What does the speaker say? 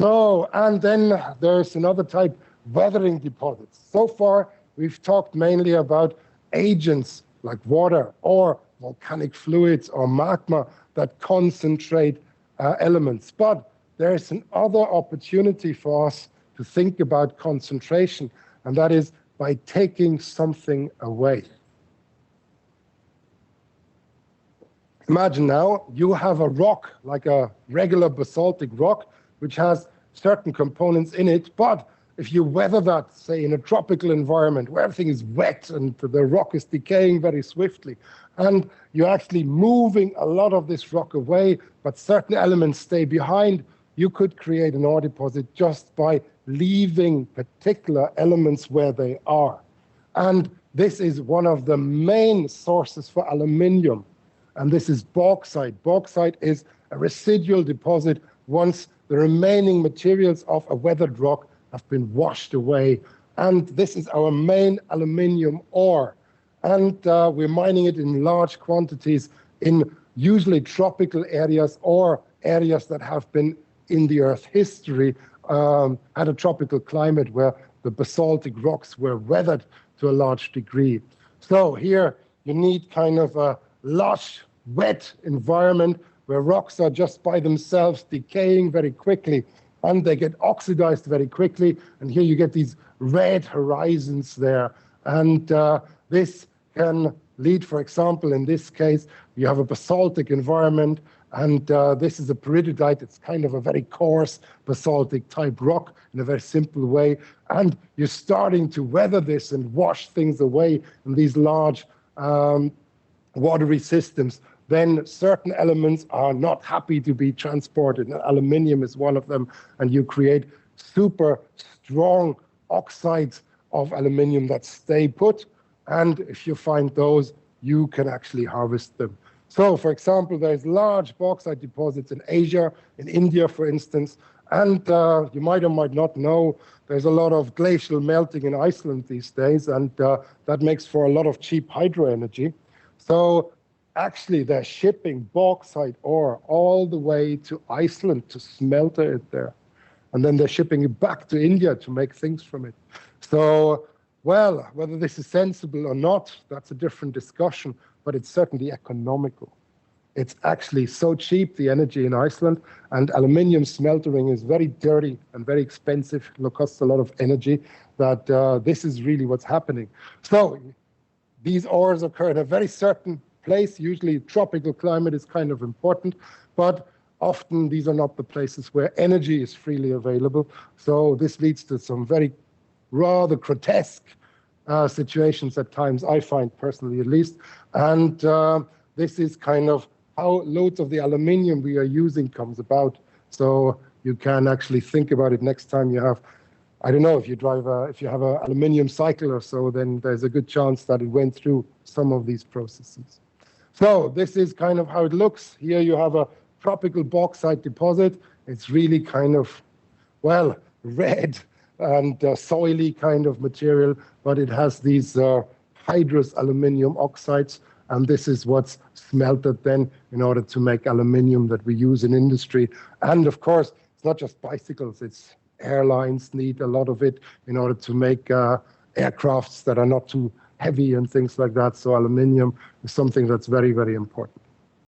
So, and then there's another type, weathering deposits. So far, we've talked mainly about agents like water or volcanic fluids or magma that concentrate elements. But there's another opportunity for us to think about concentration, and that is by taking something away. Imagine now you have a rock, like a regular basaltic rock, which has certain components in it, but if you weather that, say, in a tropical environment where everything is wet and the rock is decaying very swiftly, and you're actually moving a lot of this rock away, but certain elements stay behind, you could create an ore deposit just by leaving particular elements where they are. And this is one of the main sources for aluminium, and this is bauxite. Bauxite is a residual deposit once the remaining materials of a weathered rock have been washed away. And this is our main aluminium ore. And we're mining it in large quantities in usually tropical areas or areas that have been in the Earth history, had a tropical climate where the basaltic rocks were weathered to a large degree. So here you need kind of a lush, wet environment where rocks are just by themselves decaying very quickly, and they get oxidized very quickly. And here you get these red horizons there. And this can lead, for example, in this case, you have a basaltic environment, and this is a peridotite. It's kind of a very coarse basaltic type rock in a very simple way. And you're starting to weather this and wash things away in these large watery systems. Then certain elements are not happy to be transported. And aluminium is one of them, and you create super strong oxides of aluminium that stay put. And if you find those, you can actually harvest them. So, for example, there's large bauxite deposits in Asia, in India, for instance. And you might or might not know, there's a lot of glacial melting in Iceland these days, and that makes for a lot of cheap hydro energy. So actually, they're shipping bauxite ore all the way to Iceland to smelter it there. And then they're shipping it back to India to make things from it. So, well, whether this is sensible or not, that's a different discussion, but it's certainly economical. It's actually so cheap, the energy in Iceland, and aluminium smeltering is very dirty and very expensive. It costs a lot of energy, that this is really what's happening. So these ores occur in a very certain place. Usually tropical climate is kind of important, but often these are not the places where energy is freely available. So this leads to some very rather grotesque situations at times, I find personally at least. And this is kind of how loads of the aluminium we are using comes about. So you can actually think about it next time you have, I don't know, if you have an aluminium cycle or so, then there's a good chance that it went through some of these processes. So this is kind of how it looks. Here you have a tropical bauxite deposit. It's really kind of, well, red and soily kind of material, but it has these hydrous aluminium oxides, and this is what's smelted then in order to make aluminium that we use in industry. And of course, it's not just bicycles, it's airlines need a lot of it in order to make aircrafts that are not too heavy and things like that. So aluminium is something that's very, very important.